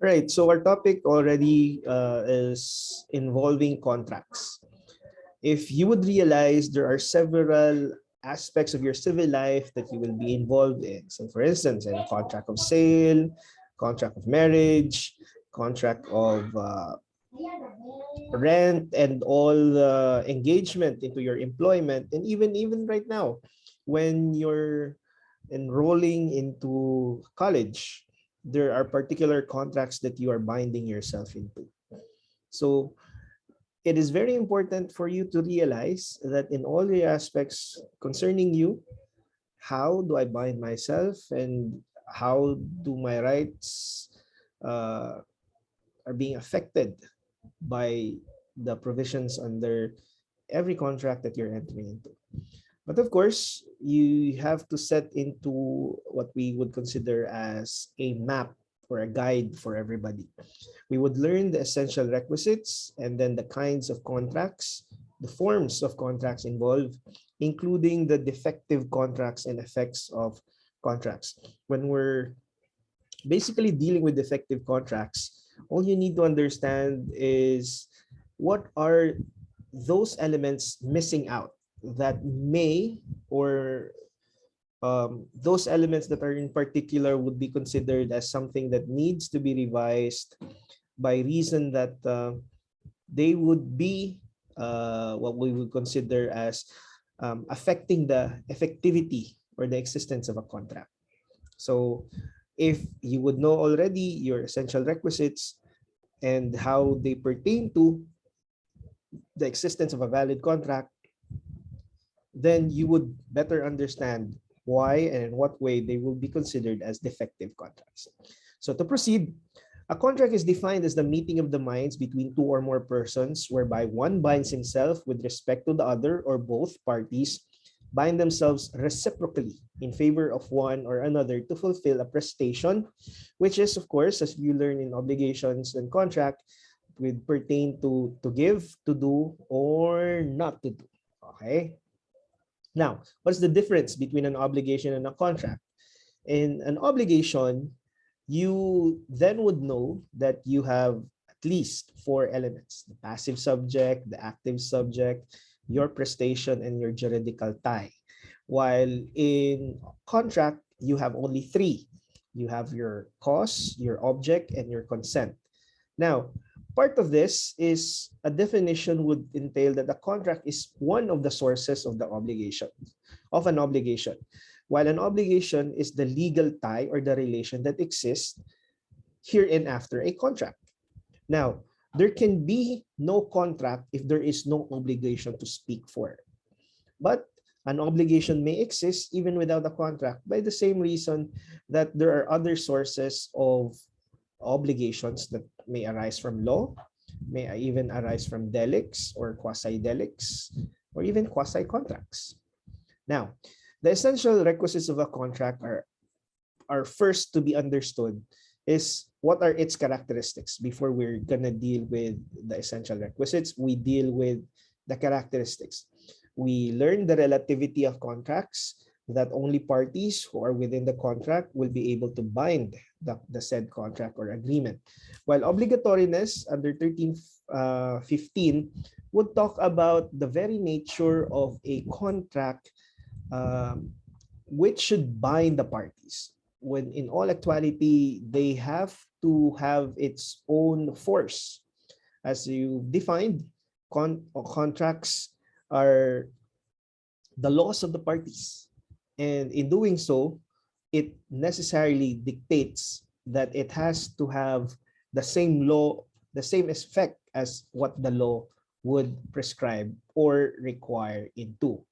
Right. So our topic already is involving contracts. If you would realize there are several aspects of your civil life that you will be involved in. So for instance, in a contract of sale, contract of marriage, contract of rent, and all the engagement into your employment, and even right now, when you're enrolling into college, there are particular contracts that you are binding yourself into. So it is very important for you to realize that in all the aspects concerning you, how do I bind myself, and how do my rights are being affected by the provisions under every contract that you're entering into. But of course, you have to set into what we would consider as a map or a guide for everybody. We would learn the essential requisites and then the kinds of contracts, the forms of contracts involved, including the defective contracts and effects of contracts. When we're basically dealing with defective contracts, all you need to understand is what are those elements missing out that may, or those elements that are in particular would be considered as something that needs to be revised by reason that they would be what we would consider as affecting the effectivity or the existence of a contract. So if you would know already your essential requisites and how they pertain to the existence of a valid contract, then you would better understand why and in what way they will be considered as defective contracts. So to proceed, a contract is defined as the meeting of the minds between two or more persons whereby one binds himself with respect to the other, or both parties bind themselves reciprocally in favor of one or another to fulfill a prestation, which is, of course, as you learn in obligations and contract, would pertain to give, to do, or not to do. Okay. Now, what's the difference between an obligation and a contract? In an obligation, you then would know that you have at least four elements: the passive subject, the active subject, your prestation, and your juridical tie. While in contract, you have only three. You have your cause, your object, and your consent. Now, part of this is a definition would entail that the contract is one of the sources of the obligation, of an obligation, while an obligation is the legal tie or the relation that exists herein after a contract. Now, there can be no contract if there is no obligation to speak for. But an obligation may exist even without a contract, by the same reason that there are other sources of obligations that may arise from law, may even arise from delicts or quasi-delicts, or even quasi-contracts. Now, the essential requisites of a contract are first to be understood is what are its characteristics. Before we're gonna deal with the essential requisites, we deal with the characteristics. We learn the relativity of contracts, that only parties who are within the contract will be able to bind the said contract or agreement. While obligatoriness under 1315 would talk about the very nature of a contract which should bind the parties, when in all actuality they have to have its own force. As you defined, contracts are the laws of the parties. And in doing so, it necessarily dictates that it has to have the same law, the same effect as what the law would prescribe or require into.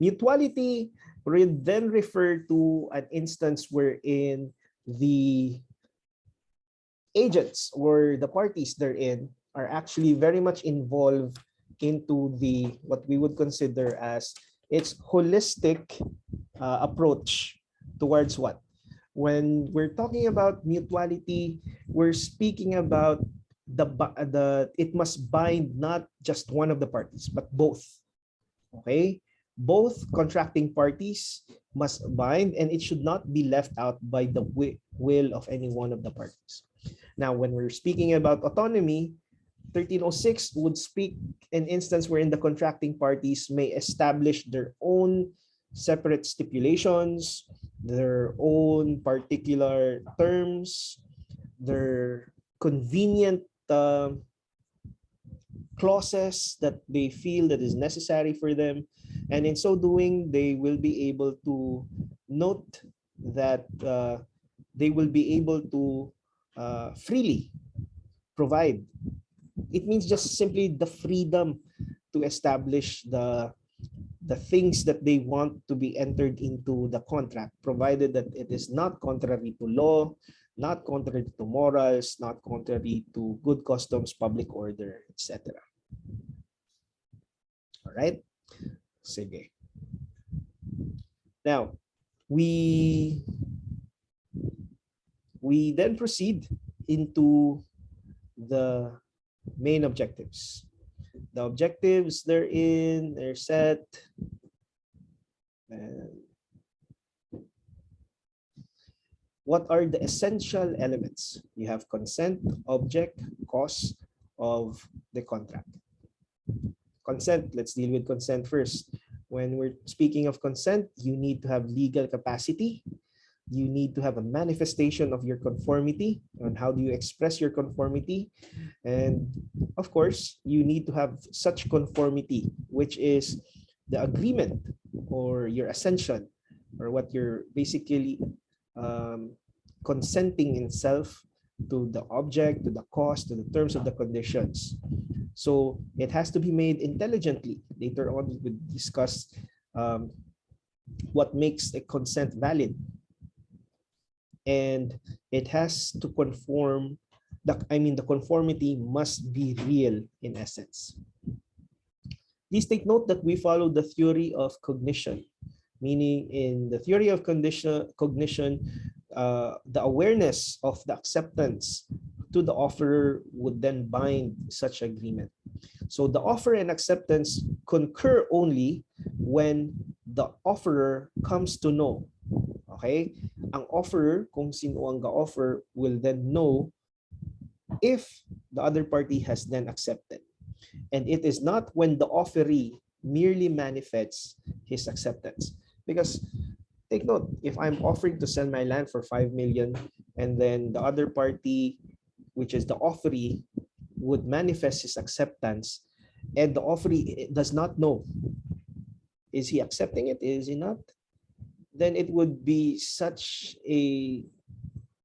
Mutuality would then refer to an instance wherein the agents or the parties therein are actually very much involved into the what we would consider as its holistic approach towards what? When we're talking about mutuality, we're speaking about it must bind not just one of the parties, but both. Okay? Both contracting parties must bind, and it should not be left out by the will of any one of the parties. Now, when we're speaking about autonomy, 1306 would speak an instance wherein the contracting parties may establish their own separate stipulations, their own particular terms, their convenient clauses that they feel that is necessary for them. And in so doing, they will be able to note that they will be able to freely provide. It means just simply the freedom to establish the things that they want to be entered into the contract, provided that it is not contrary to law, not contrary to morals, not contrary to good customs, public order, etc. All right? Sige. Now, we then proceed into the main objectives. The objectives therein, they're set. And what are the essential elements? You have consent, object, cause of the contract. Consent, let's deal with consent first. When we're speaking of consent, you need to have legal capacity. You need to have a manifestation of your conformity, on how do you express your conformity. And of course, you need to have such conformity, which is the agreement or your ascension, or what you're basically consenting in self to the object, to the cost, to the terms of the conditions. So it has to be made intelligently. Later on, we will discuss what makes a consent valid. And it has to conform, the conformity must be real in essence. Please take note that we follow the theory of cognition, meaning in the theory of cognition, the awareness of the acceptance to the offerer would then bind such agreement. So the offer and acceptance concur only when the offerer comes to know. Okay? Ang offerer, kung sino ang ga-offer, will then know if the other party has then accepted. And it is not when the offeree merely manifests his acceptance. Because take note, if I'm offering to sell my land for 5 million and then the other party, which is the offeree, would manifest his acceptance, and the offeree does not know, is he accepting it, is he not, then it would be such a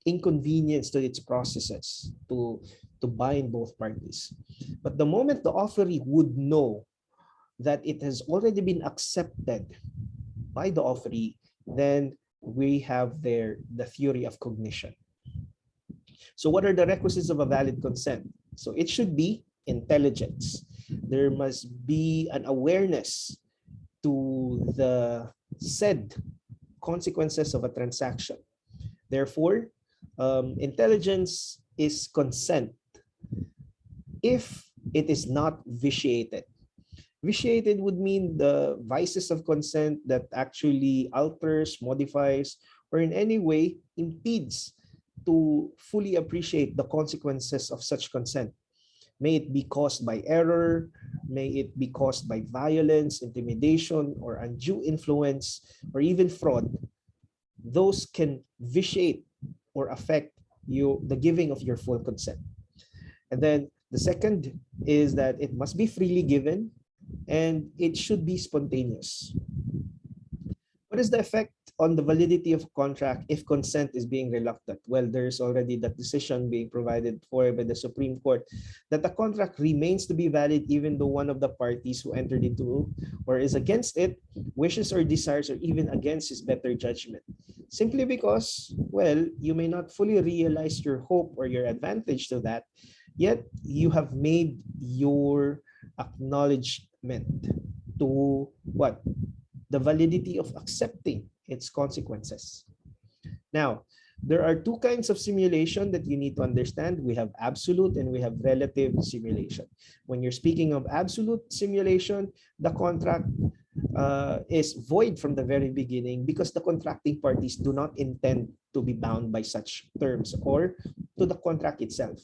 inconvenience to its processes to bind both parties. But the moment the offeree would know that it has already been accepted by the offeree, then we have there the theory of cognition. So what are the requisites of a valid consent? So it should be intelligence. There must be an awareness to the said consequences of a transaction. Therefore, intelligence is consent if it is not vitiated. Vitiated would mean the vices of consent that actually alters, modifies, or in any way impedes to fully appreciate the consequences of such consent. May it be caused by error, may it be caused by violence, intimidation, or undue influence, or even fraud. Those can vitiate or affect you, the giving of your full consent. And then the second is that it must be freely given and it should be spontaneous. What is the effect on the validity of a contract if consent is being reluctant? Well, there's already that decision being provided for by the Supreme Court that the contract remains to be valid even though one of the parties who entered into or is against it wishes or desires or even against his better judgment. Simply because, well, you may not fully realize your hope or your advantage to that, yet you have made your acknowledgement to what? The validity of accepting its consequences. Now, there are two kinds of simulation that you need to understand. We have absolute and we have relative simulation. When you're speaking of absolute simulation, the contract is void from the very beginning because the contracting parties do not intend to be bound by such terms or to the contract itself.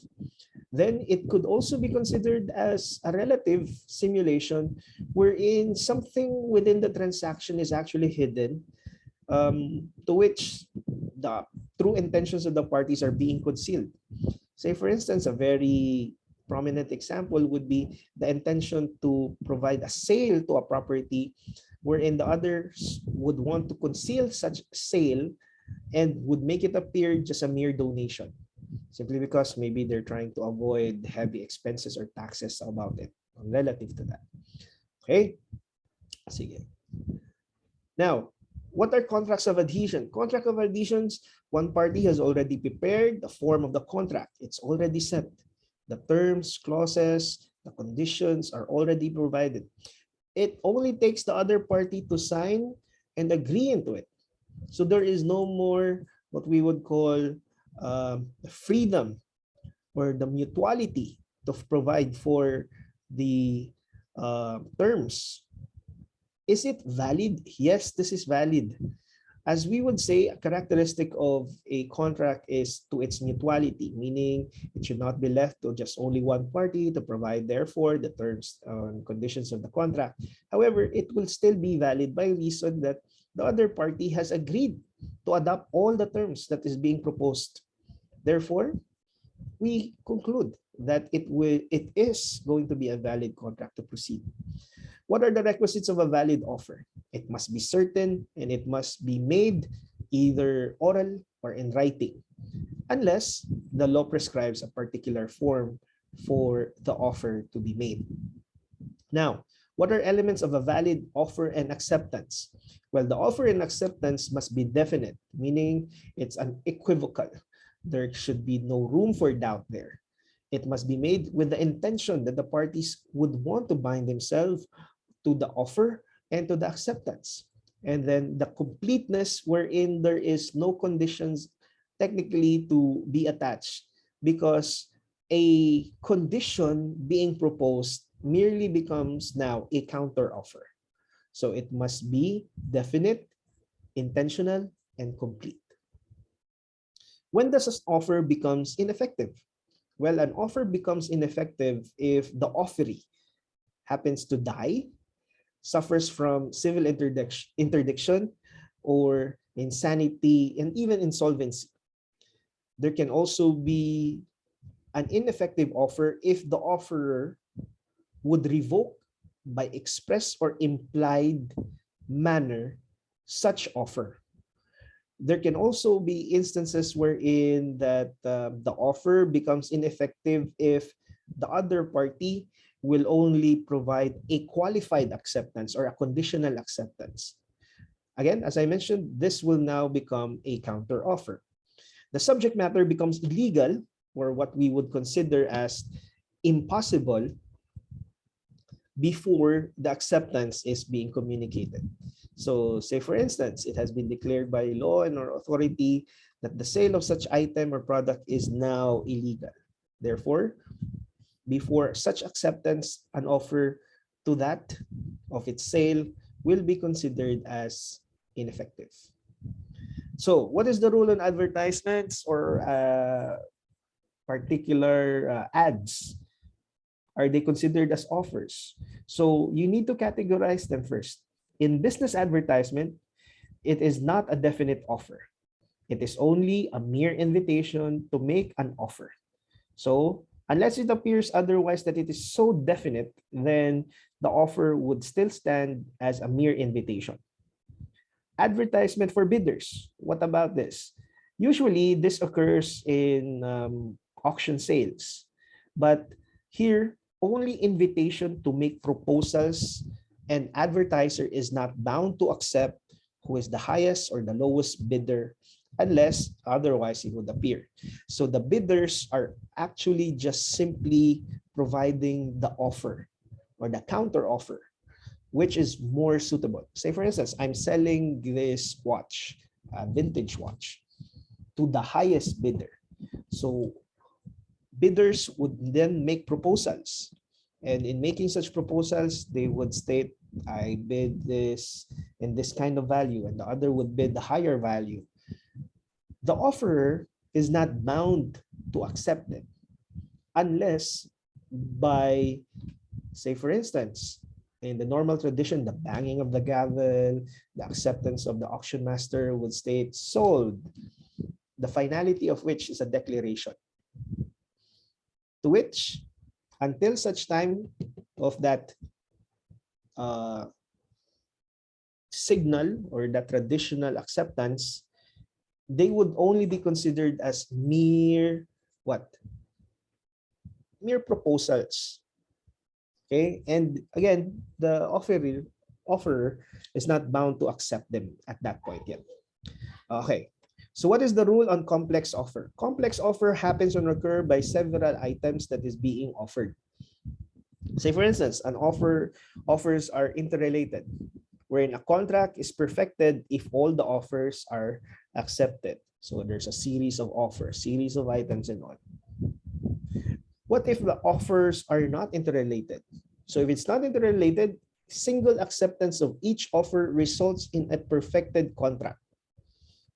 Then it could also be considered as a relative simulation wherein something within the transaction is actually hidden, to which the true intentions of the parties are being concealed. Say, for instance, a very prominent example would be the intention to provide a sale to a property wherein the others would want to conceal such sale and would make it appear just a mere donation, simply because maybe they're trying to avoid heavy expenses or taxes about it relative to that. Okay? Sige. Now, what are contracts of adhesion? Contract of adhesions, one party has already prepared the form of the contract. It's already set. The terms, clauses, the conditions are already provided. It only takes the other party to sign and agree into it. So there is no more what we would call freedom or the mutuality to provide for the terms. Is it valid? Yes, this is valid. As we would say, a characteristic of a contract is to its mutuality, meaning it should not be left to just only one party to provide, therefore, the terms and conditions of the contract. However, it will still be valid by reason that the other party has agreed to adopt all the terms that is being proposed. Therefore, we conclude that it is going to be a valid contract to proceed. What are the requisites of a valid offer? It must be certain and it must be made either oral or in writing, unless the law prescribes a particular form for the offer to be made. Now, what are elements of a valid offer and acceptance? Well, the offer and acceptance must be definite, meaning it's unequivocal. There should be no room for doubt there. It must be made with the intention that the parties would want to bind themselves to the offer and to the acceptance. And then the completeness wherein there is no conditions technically to be attached, because a condition being proposed merely becomes now a counter offer. So it must be definite, intentional, and complete. When does an offer becomes ineffective? Well, an offer becomes ineffective if the offeree happens to die, suffers from civil interdiction or insanity, and even insolvency. There can also be an ineffective offer if the offerer would revoke by express or implied manner such offer. There can also be instances wherein that the offer becomes ineffective if the other party will only provide a qualified acceptance or a conditional acceptance. Again, as I mentioned, this will now become a counter offer. The subject matter becomes illegal, or what we would consider as impossible, before the acceptance is being communicated. So say, for instance, it has been declared by law and or authority that the sale of such item or product is now illegal. Therefore, before such acceptance, an offer to that of its sale will be considered as ineffective. So what is the rule on advertisements or particular ads? Are they considered as offers? So you need to categorize them first. In business advertisement, it is not a definite offer. It is only a mere invitation to make an offer. So unless it appears otherwise that it is so definite, then the offer would still stand as a mere invitation. Advertisement for bidders. What about this? Usually, this occurs in auction sales. But here, only invitation to make proposals, and advertiser is not bound to accept who is the highest or the lowest bidder unless otherwise it would appear. So the bidders are actually just simply providing the offer or the counter offer, which is more suitable. Say, for instance, I'm selling this watch, a vintage watch, to the highest bidder. So bidders would then make proposals. And in making such proposals, they would state, I bid this in this kind of value, and the other would bid the higher value. The offerer is not bound to accept it, unless by, say for instance, in the normal tradition, the banging of the gavel, the acceptance of the auction master would state sold, the finality of which is a declaration, to which, until such time of that signal or that traditional acceptance, they would only be considered as mere what? Mere proposals. Okay, and again, the offerer is not bound to accept them at that point yet. Okay, so what is the rule on complex offer? Complex offer happens when occur by several items that is being offered. Say for instance, offers are interrelated, wherein a contract is perfected if all the offers are accepted. So there's a series of offers, series of items and all. What if the offers are not interrelated? So if it's not interrelated, single acceptance of each offer results in a perfected contract.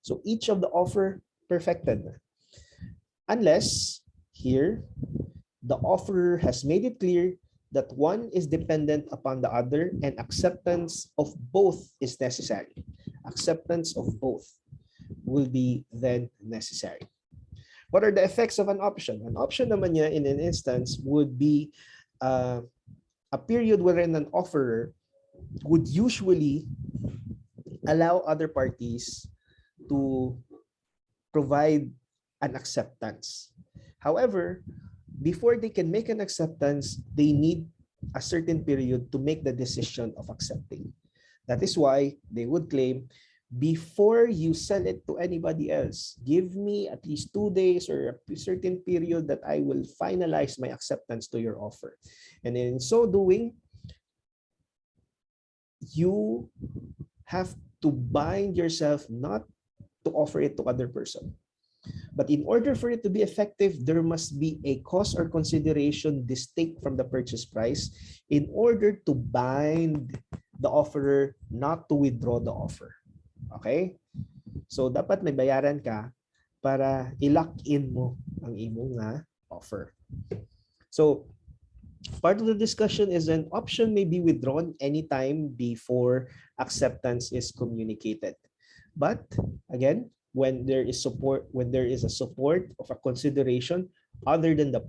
So each of the offer perfected. Unless here, the offerer has made it clear that one is dependent upon the other and acceptance of both is necessary. Acceptance of both will be then necessary. What are the effects of an option? An option naman niya in an instance would be a period wherein an offerer would usually allow other parties to provide an acceptance. However, before they can make an acceptance, they need a certain period to make the decision of accepting. That is why they would claim, before you sell it to anybody else, give me at least 2 days or a certain period that I will finalize my acceptance to your offer. And in so doing, you have to bind yourself not to offer it to other person. But in order for it to be effective, there must be a cost or consideration distinct from the purchase price in order to bind the offerer not to withdraw the offer. Okay? So dapat may bayaran ka para i-lock in mo ang imong offer. So part of the discussion is an option may be withdrawn anytime before acceptance is communicated. But again, when there is a support of a consideration other than the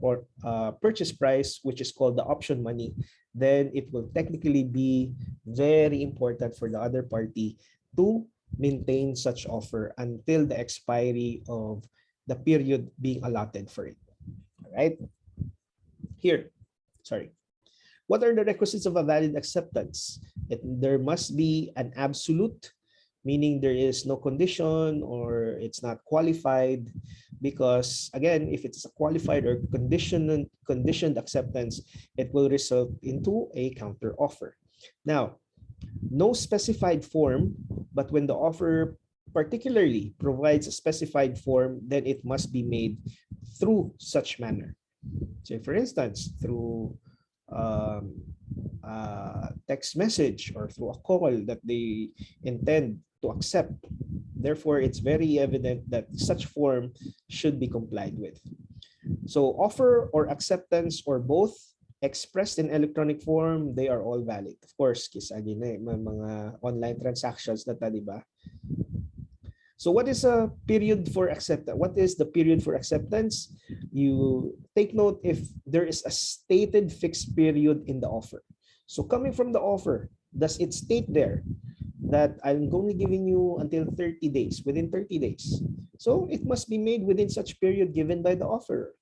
purchase price, which is called the option money, then it will technically be very important for the other party to maintain such offer until the expiry of the period being allotted for it. All right. Here, sorry. What are the requisites of a valid acceptance? There must be an absolute, meaning there is no condition or it's not qualified, because again, if it's a qualified or conditioned acceptance, it will result into a counter offer. Now, no specified form, but when the offer particularly provides a specified form, then it must be made through such manner. So for instance, through text message or through a call that they intend to accept. Therefore, it's very evident that such form should be complied with. So offer or acceptance or both expressed in electronic form, they are all valid. Of course, kisagi na mga online transactions na ta, di ba? So what is a period for acceptance? What is the period for acceptance? You take note if there is a stated fixed period in the offer. So coming from the offer, does it state there that I'm only giving you until 30 days, within 30 days? So it must be made within such period given by the offerer.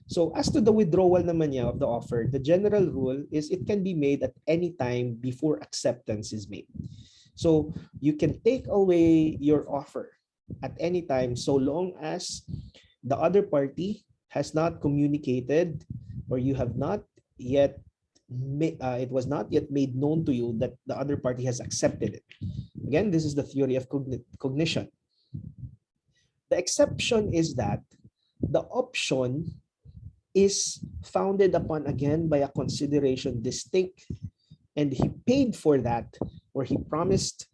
So as to the withdrawal naman niya of the offer, the general rule is it can be made at any time before acceptance is made. So you can take away your offer at any time so long as the other party has not communicated or you have not yet it was not yet made known to you that the other party has accepted it. Again, this is the theory of cognition. The exception is that the option is founded upon, again, by a consideration distinct, and he paid for that, or he promised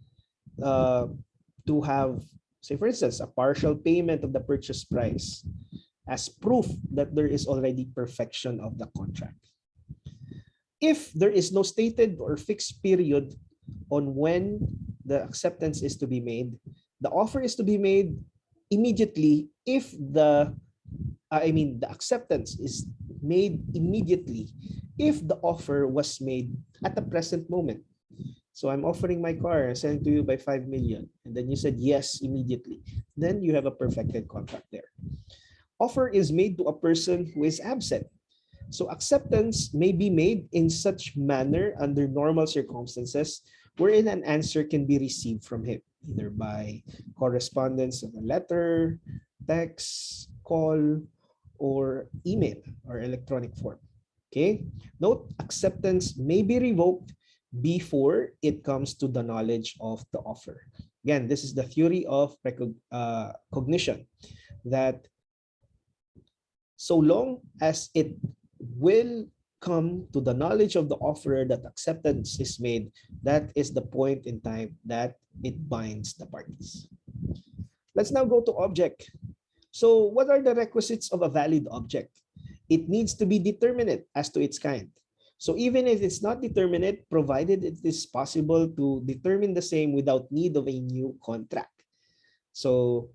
to have, say for instance, a partial payment of the purchase price as proof that there is already perfection of the contract. If there is no stated or fixed period on when the acceptance is to be made, the offer is to be made immediately if the acceptance is made immediately if the offer was made at the present moment. So I'm offering my car, selling to you by 5 million, and then you said yes immediately. Then you have a perfected contract there. Offer is made to a person who is absent. So acceptance may be made in such manner under normal circumstances wherein an answer can be received from him, either by correspondence of a letter, text, call, or email or electronic form. Okay? Note, acceptance may be revoked before it comes to the knowledge of the offer. Again, this is the theory of cognition, that so long as it will come to the knowledge of the offerer that acceptance is made, that is the point in time that it binds the parties. Let's now go to object. So what are the requisites of a valid object? It needs to be determinate as to its kind. So even if it's not determinate, provided it is possible to determine the same without need of a new contract. So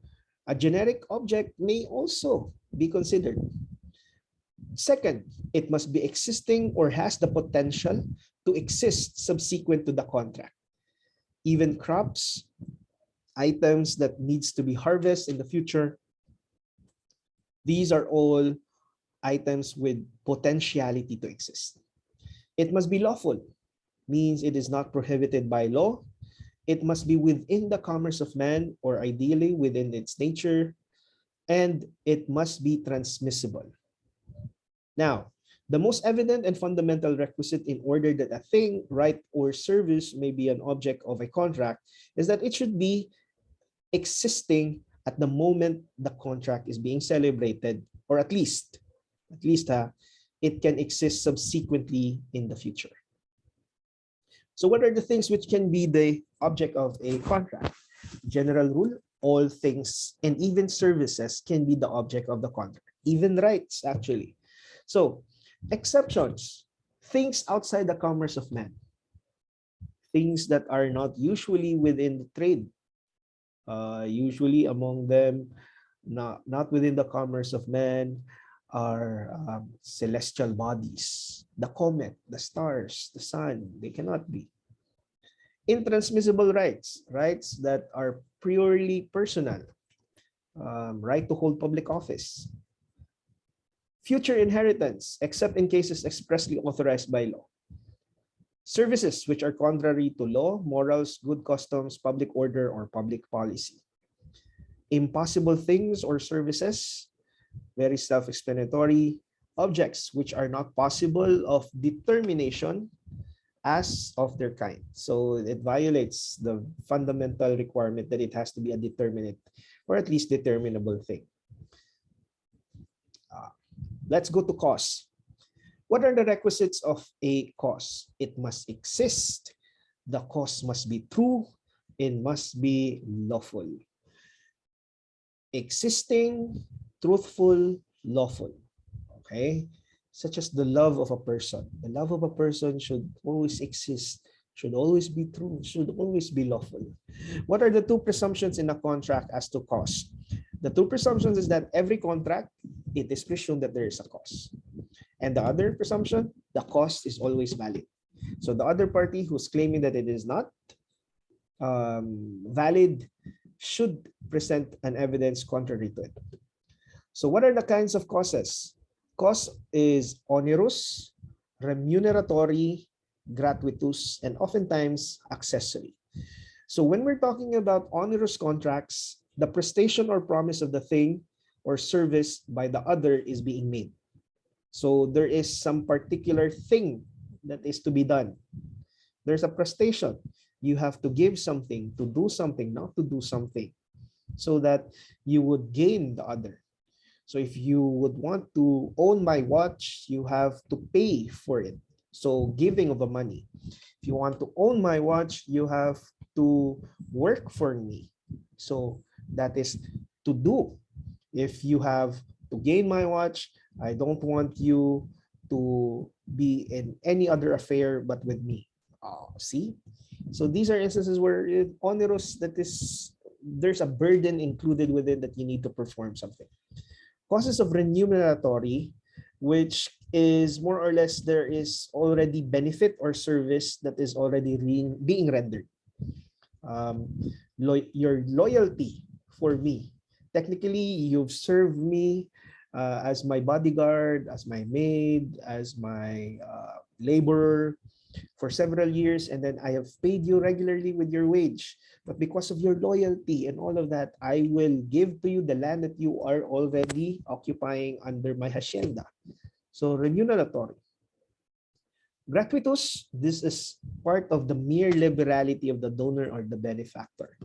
a generic object may also be considered. Second, it must be existing or has the potential to exist subsequent to the contract. Even crops, items that needs to be harvested in the future, these are all items with potentiality to exist. It must be lawful, means it is not prohibited by law. It must be within the commerce of man, or ideally within its nature, and it must be transmissible. Now, the most evident and fundamental requisite in order that a thing, right, or service may be an object of a contract is that it should be existing at the moment the contract is being celebrated, or at least it can exist subsequently in the future. So what are the things which can be the object of a contract? General rule, all things and even services can be the object of the contract, even rights actually. So exceptions, things outside the commerce of man, things that are not usually within the trade, usually among them, not within the commerce of man, are celestial bodies, the comet, the stars, the sun. They cannot be. Intransmissible rights, rights that are purely personal, right to hold public office. Future inheritance, except in cases expressly authorized by law. Services which are contrary to law, morals, good customs, public order, or public policy. Impossible things or services, very self-explanatory. Objects which are not possible of determination as of their kind. So it violates the fundamental requirement that it has to be a determinate or at least determinable thing. Let's go to cause. What are the requisites of a cause? It must exist. The cause must be true. It must be lawful. Existing, truthful, lawful. Okay? Such as the love of a person. The love of a person should always exist, should always be true, should always be lawful. What are the two presumptions in a contract as to cause? The two presumptions is that every contract, it is presumed that there is a cause. And the other presumption, the cause is always valid. So the other party who's claiming that it is not valid should present an evidence contrary to it. So what are the kinds of causes? Cause is onerous, remuneratory, gratuitous, and oftentimes accessory. So when we're talking about onerous contracts, the prestation or promise of the thing or service by the other is being made. So there is some particular thing that is to be done. There's a prestation. You have to give something, to do something, not to do something, so that you would gain the other. So if you would want to own my watch, you have to pay for it. So giving of the money. If you want to own my watch, you have to work for me. So that is to do. If you have to gain my watch. I don't want you to be in any other affair but with me. Oh, see? So these are instances where onerous, that is, there's a burden included within that you need to perform something. Causes of remuneratory, which is more or less there is already benefit or service that is already being rendered. Your loyalty for me. Technically, you've served me as my bodyguard, as my maid, as my laborer for several years, and then I have paid you regularly with your wage. But because of your loyalty and all of that, I will give to you the land that you are already occupying under my hacienda. So remuneratory. Gratuitous, this is part of the mere liberality of the donor or the benefactor.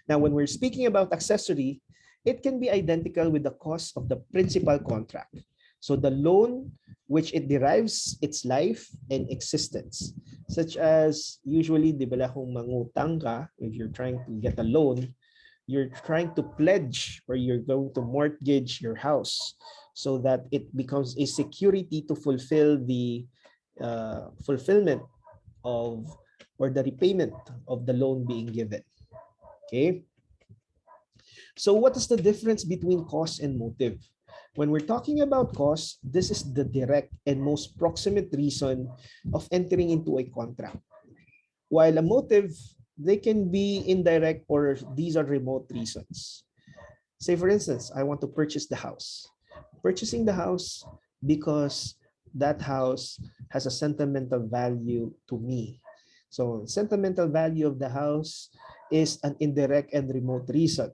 Now, when we're speaking about accessory, it can be identical with the cost of the principal contract. So the loan which it derives its life and existence, such as usually, di ba kung mangutang ka, if you're trying to get a loan, you're trying to pledge or you're going to mortgage your house so that it becomes a security to fulfill the fulfillment of or the repayment of the loan being given. Okay. So what is the difference between cause and motive? When we're talking about cause, this is the direct and most proximate reason of entering into a contract. While a motive, they can be indirect or these are remote reasons. Say for instance, I want to purchase the house. Purchasing the house because that house has a sentimental value to me. So sentimental value of the house is an indirect and remote reason.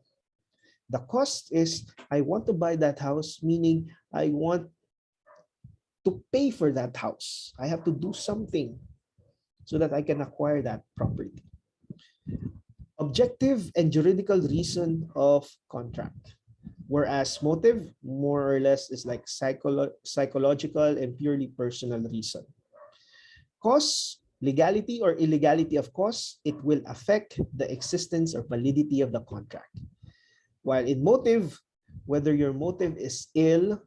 The cost is I want to buy that house, meaning I want to pay for that house. I have to do something so that I can acquire that property. Objective and juridical reason of contract. Whereas motive, more or less, is like psychological and purely personal reason. Cause, legality or illegality of cause, it will affect the existence or validity of the contract. While in motive, whether your motive is ill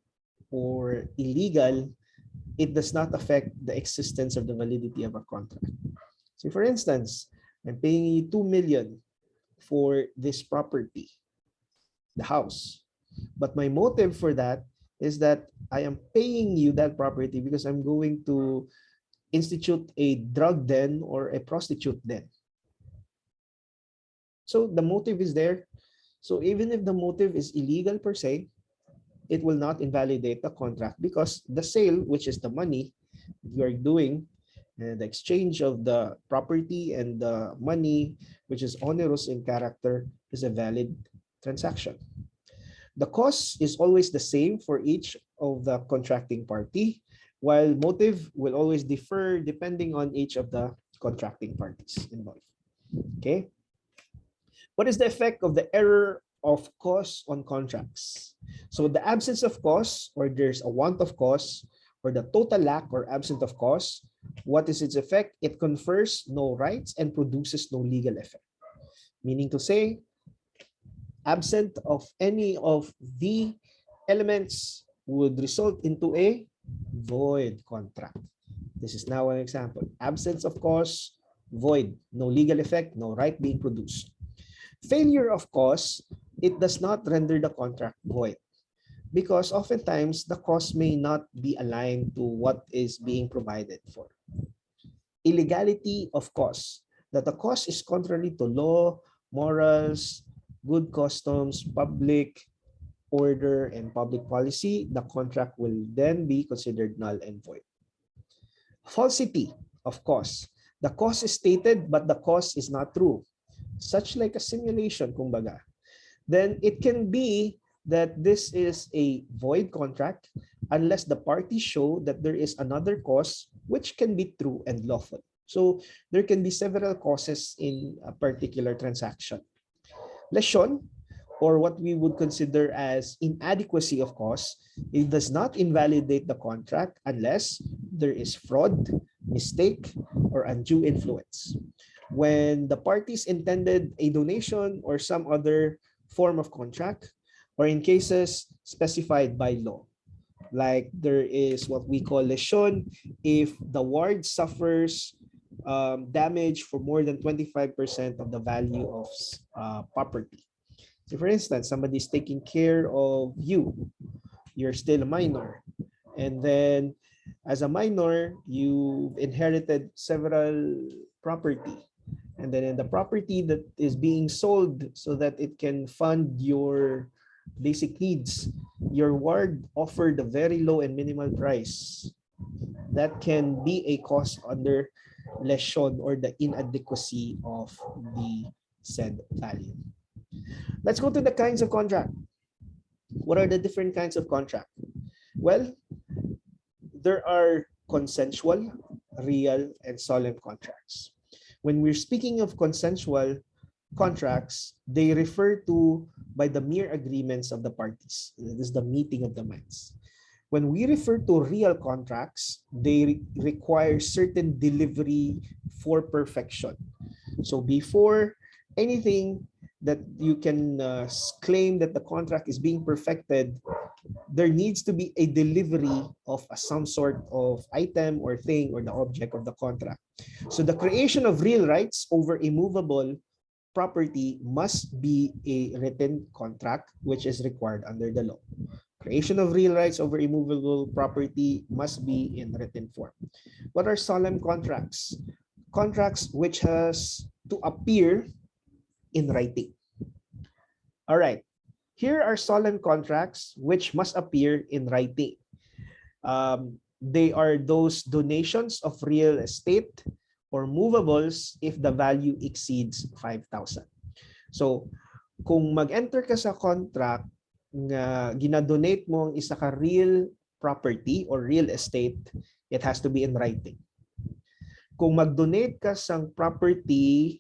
or illegal, it does not affect the existence or the validity of a contract. So for instance, I'm paying you 2 million for this property, the house. But my motive for that is that I am paying you that property because I'm going to institute a drug den or a prostitute den. So the motive is there. So even if the motive is illegal per se, it will not invalidate the contract because the sale, which is the money you are doing, the exchange of the property and the money, which is onerous in character, is a valid transaction. The cost is always the same for each of the contracting party, while motive will always differ depending on each of the contracting parties involved. Okay. What is the effect of the error of cause on contracts? So the absence of cause, or there's a want of cause, or the total lack or absence of cause, what is its effect? It confers no rights and produces no legal effect. Meaning to say, absent of any of the elements would result into a void contract. This is now an example. Absence of cause, void, no legal effect, no right being produced. Failure of cause, it does not render the contract void because oftentimes the cause may not be aligned to what is being provided for. Illegality of cause, that the cause is contrary to law, morals, good customs, public order, and public policy, the contract will then be considered null and void. Falsity of cause, the cause is stated but the cause is not true, such like a simulation, kumbaga. Then it can be that this is a void contract unless the parties show that there is another cause which can be true and lawful. So there can be several causes in a particular transaction. Lesion, or what we would consider as inadequacy of cause, it does not invalidate the contract unless there is fraud, mistake, or undue influence. When the parties intended a donation or some other form of contract, or in cases specified by law. Like there is what we call lesion if the ward suffers damage for more than 25% of the value of property. So for instance, somebody's taking care of you, you're still a minor, and then as a minor, you've inherited several property, and then in the property that is being sold so that it can fund your basic needs, your ward offered a very low and minimal price. That can be a cause under lesion or the inadequacy of the said value. Let's go to the kinds of contract. What are the different kinds of contract? Well, there are consensual, real, and solemn contracts. When we're speaking of consensual contracts, they refer to by the mere agreements of the parties. This is the meeting of the minds. When we refer to real contracts, they require certain delivery for perfection. So before anything that you can claim that the contract is being perfected, there needs to be a delivery of some sort of item or thing or the object of the contract. So the creation of real rights over immovable property must be a written contract, which is required under the law. Creation of real rights over immovable property must be in written form. What are solemn contracts? Contracts which has to appear in writing. All right. Here are solemn contracts which must appear in writing. They are those donations of real estate or movables if the value exceeds 5,000. So, kung mag-enter ka sa contract na ginadonate mo ang isa ka real property or real estate, it has to be in writing. Kung mag-donate ka sa property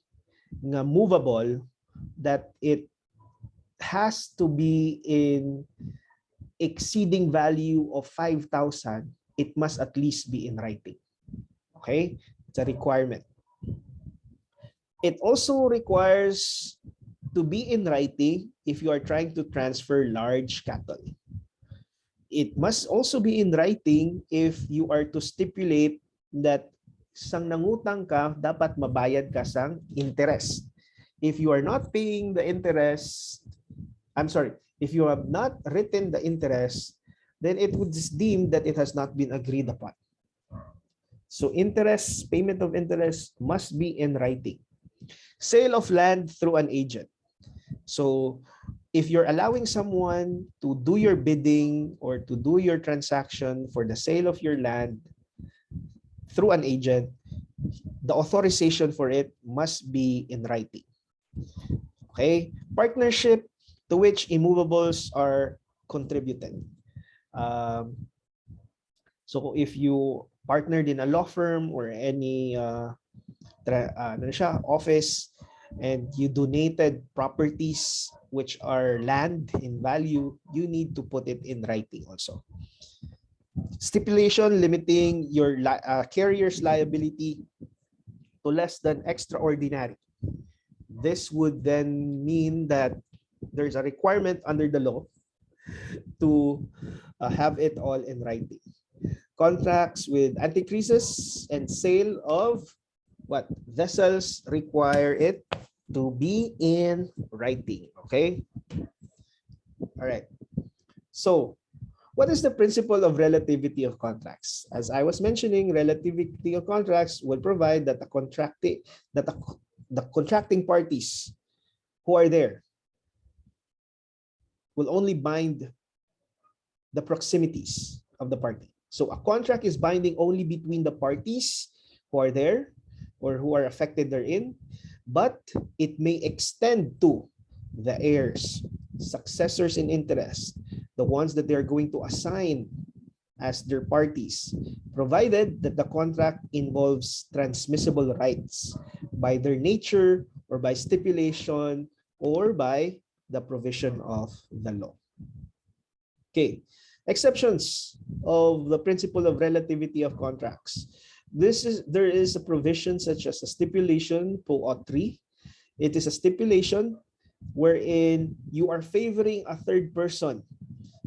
na movable, that it has to be in exceeding value of 5,000, it must at least be in writing. Okay? It's a requirement. It also requires to be in writing if you are trying to transfer large cattle. It must also be in writing if you are to stipulate that sang nangutang ka, dapat mabayad ka sang interest. If you are not paying the interest, if you have not written the interest, then it would deem that it has not been agreed upon. So interest, payment of interest must be in writing. Sale of land through an agent. So if you're allowing someone to do your bidding or to do your transaction for the sale of your land through an agent, the authorization for it must be in writing. Okay? Partnership to which immovables are contributed. So if you partnered in a law firm or any office and you donated properties which are land in value, you need to put it in writing also. Stipulation limiting your carrier's liability to less than extraordinary. This would then mean that there's a requirement under the law to have it all in writing. Contracts with antichrisis and sale of what vessels require it to be in writing. Okay. All right. So what is the principle of relativity of contracts? As I was mentioning, relativity of contracts will provide that the contracting parties who are there will only bind the proximities of the party. So a contract is binding only between the parties who are there or who are affected therein, but it may extend to the heirs, successors in interest, the ones that they're going to assign as their parties, provided that the contract involves transmissible rights by their nature or by stipulation or by the provision of the law. Okay, exceptions of the principle of relativity of contracts. There is a provision such as a stipulation, PO 3. It is a stipulation wherein you are favoring a third person.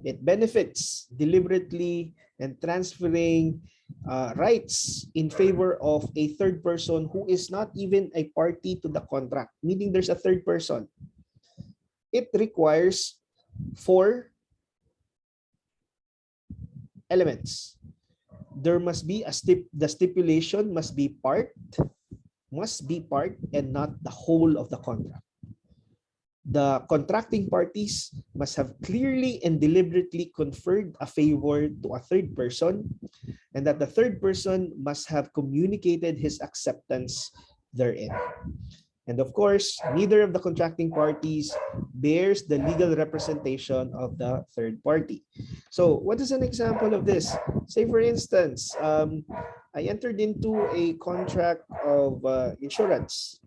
It benefits deliberately and transferring rights in favor of a third person who is not even a party to the contract, meaning there's a third person. It requires 4 elements. There must be the stipulation must be part and not the whole of the contract. The contracting parties must have clearly and deliberately conferred a favor to a third person, and that the third person must have communicated his acceptance therein. And of course, neither of the contracting parties bears the legal representation of the third party. So what is an example of this? Say for instance, I entered into a contract of insurance.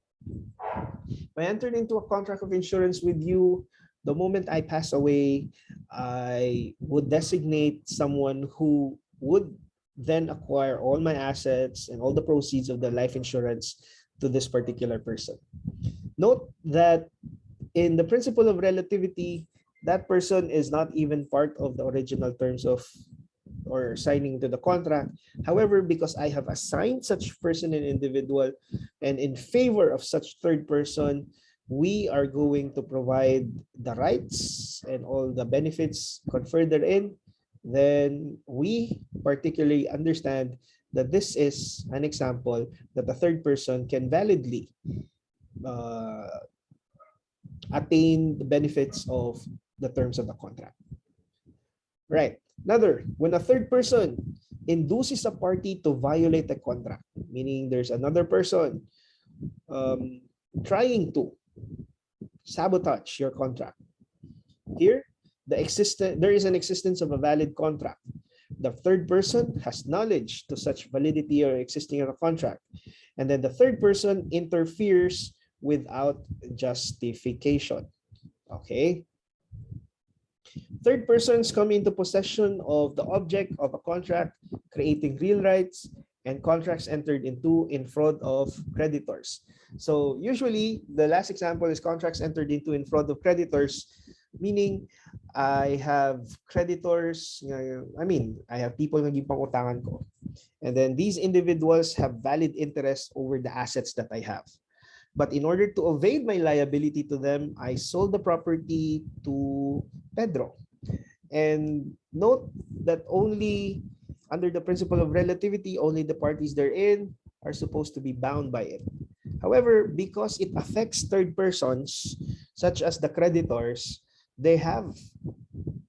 I entered into a contract of insurance with you. The moment I pass away, I would designate someone who would then acquire all my assets and all the proceeds of the life insurance to this particular person. Note that in the principle of relativity, that person is not even part of the original terms of or signing to the contract. However, because I have assigned such person an individual and in favor of such third person, we are going to provide the rights and all the benefits conferred therein. Then we particularly understand that this is an example that the third person can validly attain the benefits of the terms of the contract. Right. Another, when a third person induces a party to violate a contract, meaning there's another person trying to sabotage your contract. Here, there is an existence of a valid contract. The third person has knowledge to such validity or existing of a contract. And then the third person interferes without justification. Okay. Third persons come into possession of the object of a contract, creating real rights and contracts entered into in fraud of creditors. So usually the last example is contracts entered into in fraud of creditors, meaning I have creditors, I have people naging pangutangan ko. And then these individuals have valid interest over the assets that I have. But in order to evade my liability to them, I sold the property to Pedro. And note that only under the principle of relativity, only the parties therein are supposed to be bound by it. However, because it affects third persons, such as the creditors, they have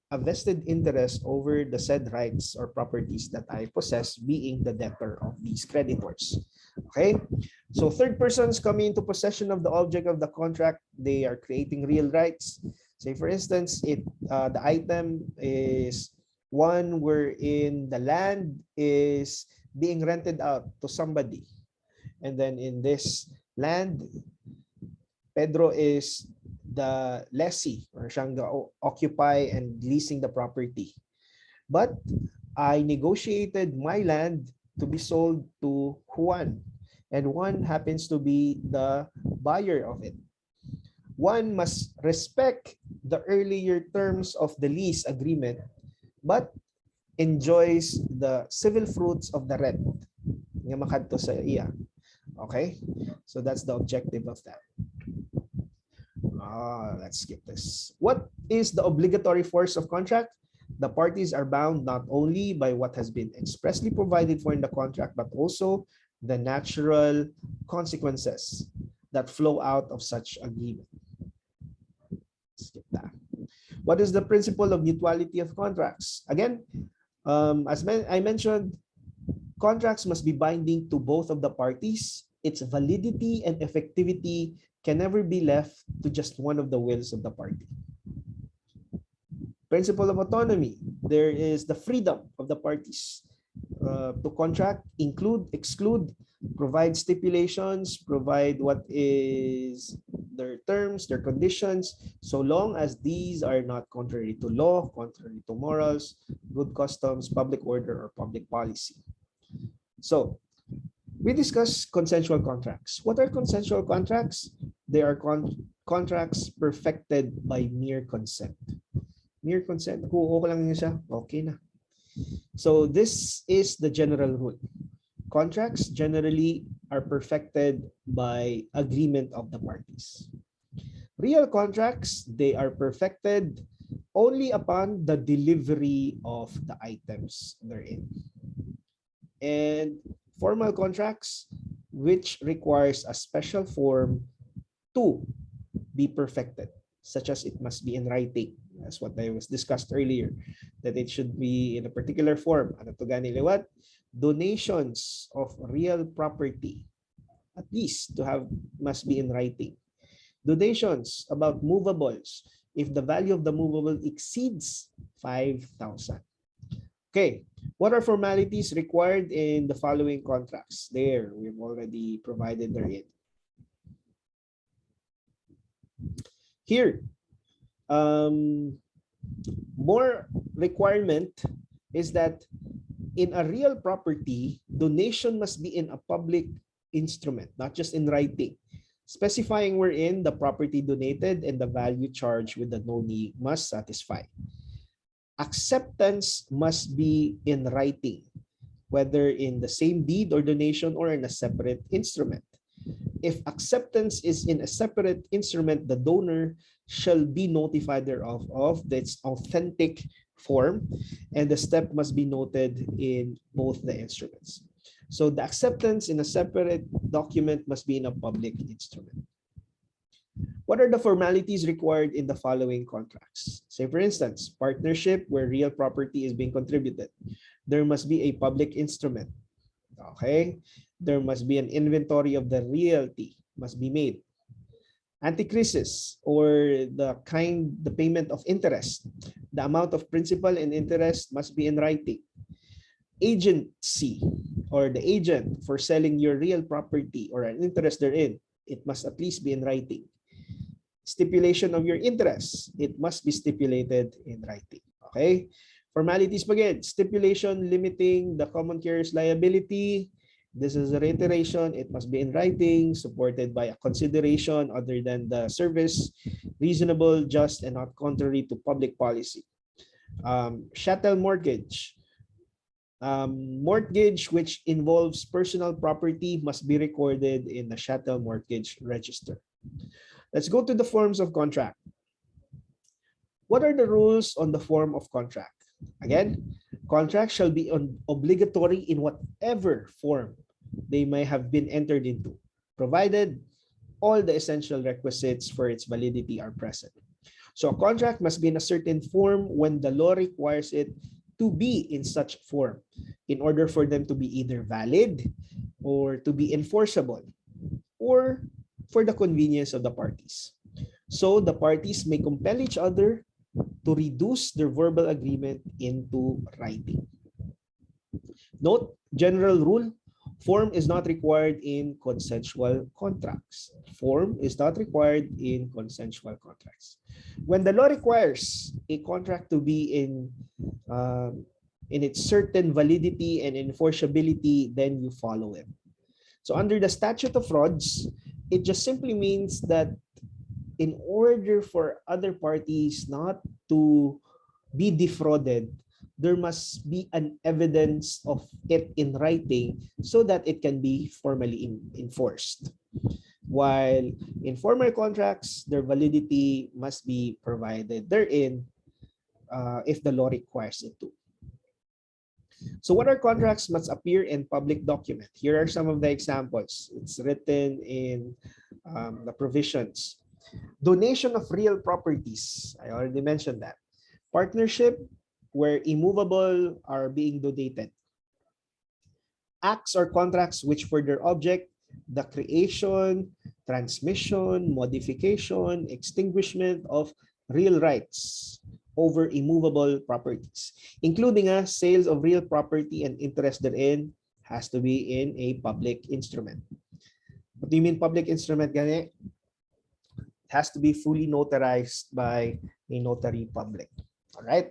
a vested interest over the said rights or properties that I possess, being the debtor of these creditors. Okay, so third persons coming into possession of the object of the contract, they are creating real rights. Say for instance, the item is one wherein the land is being rented out to somebody, and then in this land, Pedro is the lessee or siyang occupy and leasing the property. But I negotiated my land to be sold to Juan, and Juan happens to be the buyer of it. One must respect the earlier terms of the lease agreement, but enjoys the civil fruits of the rent. Nga makadto sa iya. Okay? So that's the objective of that. Let's skip this. What is the obligatory force of contract? The parties are bound not only by what has been expressly provided for in the contract, but also the natural consequences that flow out of such agreement. Skip that. What is the principle of mutuality of contracts? Again, I mentioned, contracts must be binding to both of the parties. Its validity and effectivity can never be left to just one of the wills of the party. Principle of autonomy. There is the freedom of the parties to contract, include, exclude, provide stipulations, provide what is their terms, their conditions, so long as these are not contrary to law, contrary to morals, good customs, public order, or public policy. So we discuss consensual contracts. What are consensual contracts? They are contracts perfected by mere consent. Mere consent, kung okay lang yun siya, okay na. So this is the general rule. Contracts generally are perfected by agreement of the parties. Real contracts, they are perfected only upon the delivery of the items therein. And formal contracts, which requires a special form to be perfected, such as it must be in writing. That's what I was discussed earlier, that it should be in a particular form. Ano to ganili what? Donations of real property, at least to have, must be in writing. Donations about movables, if the value of the movable exceeds 5,000. Okay, what are formalities required in the following contracts? There, we've already provided therein. Here, more requirement is that in a real property, donation must be in a public instrument, not just in writing, specifying wherein the property donated and the value charged with the donee must satisfy. Acceptance must be in writing, whether in the same deed or donation or in a separate instrument. If acceptance is in a separate instrument, the donor shall be notified thereof of its authentic form, and the step must be noted in both the instruments. So the acceptance in a separate document must be in a public instrument. What are the formalities required in the following contracts? Say, for instance, partnership where real property is being contributed. There must be a public instrument. Okay? There must be an inventory of the realty must be made. Anticrisis, or the payment of interest. The amount of principal and interest must be in writing. Agency, or the agent for selling your real property or an interest therein, it must at least be in writing. Stipulation of your interest, it must be stipulated in writing. Okay? Formalities again, stipulation limiting the common carrier's liability. This is a reiteration, it must be in writing, supported by a consideration other than the service, reasonable, just, and not contrary to public policy. Chattel mortgage. Mortgage which involves personal property must be recorded in the chattel mortgage register. Let's go to the forms of contract. What are the rules on the form of contract? Again, contracts shall be obligatory in whatever form they may have been entered into, provided all the essential requisites for its validity are present. So a contract must be in a certain form when the law requires it to be in such form in order for them to be either valid or to be enforceable or for the convenience of the parties. So the parties may compel each other to reduce their verbal agreement into writing. Note, general rule, form is not required in consensual contracts. Form is not required in consensual contracts. When the law requires a contract to be in its certain validity and enforceability, then you follow it. So under the statute of frauds, it just simply means that in order for other parties not to be defrauded, there must be an evidence of it in writing so that it can be formally enforced. While in formal contracts, their validity must be provided therein if the law requires it to. So what are contracts must appear in public document? Here are some of the examples. It's written in the provisions. Donation of real properties. I already mentioned that. Partnership where immovable are being donated. Acts or contracts which for their object, the creation, transmission, modification, extinguishment of real rights over immovable properties, including sales of real property and interest therein, has to be in a public instrument. What do you mean public instrument, gani? It has to be fully notarized by a notary public. All right.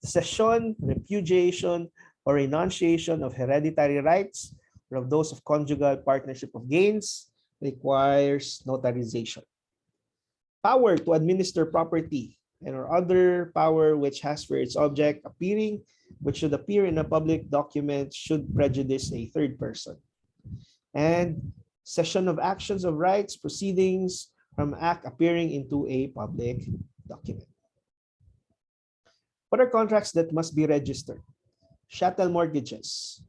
Cession, repudiation, or renunciation of hereditary rights or of those of conjugal partnership of gains, requires notarization. Power to administer property and or other power which has for its object appearing, which should appear in a public document should prejudice a third person. And cession of actions of rights proceedings from act appearing into a public document. What are contracts that must be registered? Chattel mortgages,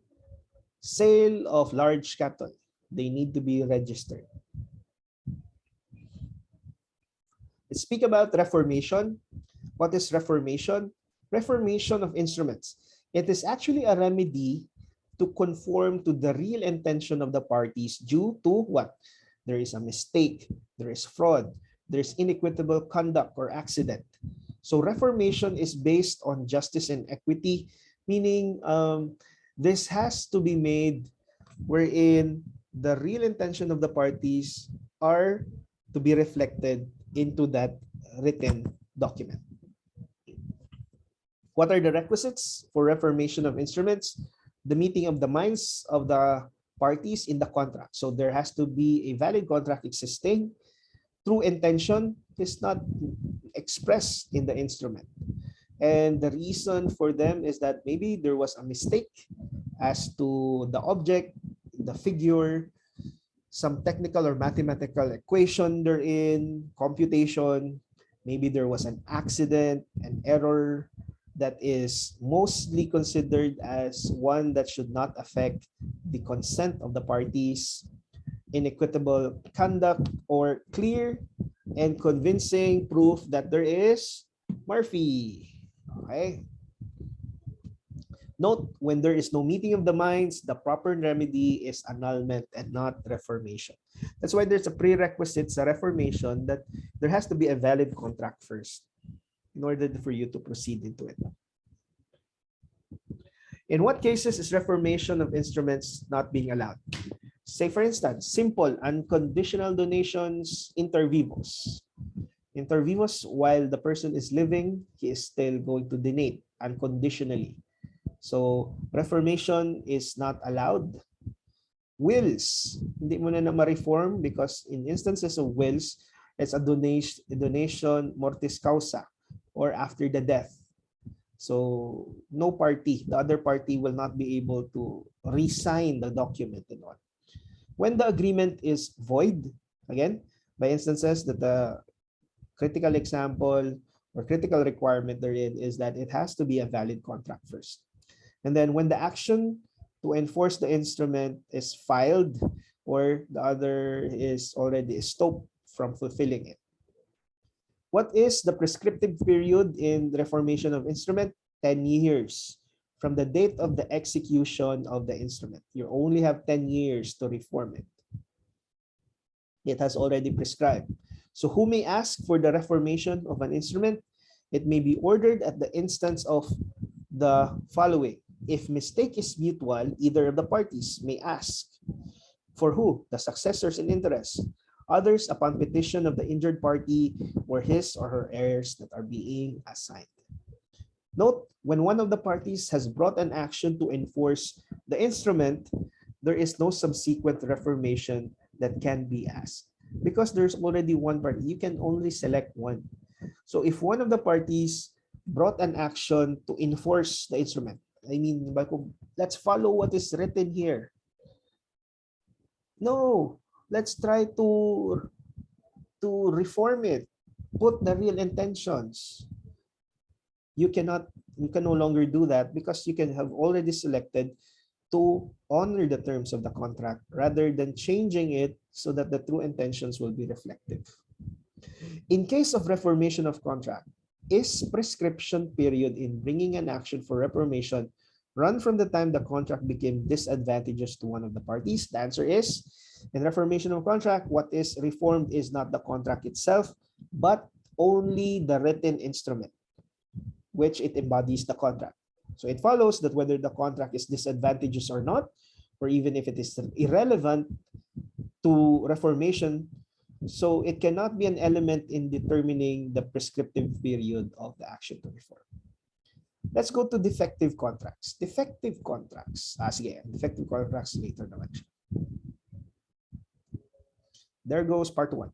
sale of large cattle, they need to be registered. Let's speak about reformation. What is reformation? Reformation of instruments. It is actually a remedy to conform to the real intention of the parties due to what? There is a mistake, there is fraud, there's inequitable conduct or accident. So reformation is based on justice and equity, meaning this has to be made wherein the real intention of the parties are to be reflected into that written document. What are the requisites for reformation of instruments? The meeting of the minds of the parties in the contract. So there has to be a valid contract existing. True intention is not expressed in the instrument. And the reason for them is that maybe there was a mistake as to the object, the figure, some technical or mathematical equation therein, computation. Maybe there was an accident, an error that is mostly considered as one that should not affect the consent of the parties, inequitable conduct, or clear and convincing proof that there is Murphy. Okay. Note, when there is no meeting of the minds, the proper remedy is annulment and not reformation. That's why there's a prerequisite a reformation that there has to be a valid contract first in order for you to proceed into it. In what cases is reformation of instruments not being allowed? Say, for instance, simple unconditional donations inter vivos. Inter vivos, while the person is living, he is still going to donate unconditionally. So, reformation is not allowed. Wills, hindi mo na ma-reform because in instances of wills, it's a donation mortis causa or after the death. So, no party, the other party will not be able to re-sign the document and all. When the agreement is void, again, by instances that the critical example or critical requirement therein is that it has to be a valid contract first. And then when the action to enforce the instrument is filed or the other is already stopped from fulfilling it. What is the prescriptive period in the reformation of instrument? 10 years from the date of the execution of the instrument. You only have 10 years to reform it. It has already prescribed. So who may ask for the reformation of an instrument? It may be ordered at the instance of the following. If mistake is mutual, either of the parties may ask. For who? The successors in interest. Others upon petition of the injured party or his or her heirs that are being assigned. Note, when one of the parties has brought an action to enforce the instrument, there is no subsequent reformation that can be asked. Because there's already one party, you can only select one. So if one of the parties brought an action to enforce the instrument, I mean, let's follow what is written here. No, let's try to reform it. Put the real intentions. You can no longer do that because you can have already selected to honor the terms of the contract rather than changing it so that the true intentions will be reflective. In case of reformation of contract, is prescription period in bringing an action for reformation run from the time the contract became disadvantageous to one of the parties? The answer is, in reformation of contract, what is reformed is not the contract itself, but only the written instrument, which it embodies the contract. So it follows that whether the contract is disadvantageous or not, or even if it is irrelevant to reformation, so it cannot be an element in determining the prescriptive period of the action to reform. Let's go to defective contracts. Defective contracts. Sige, defective contracts later naman siya. there goes part one.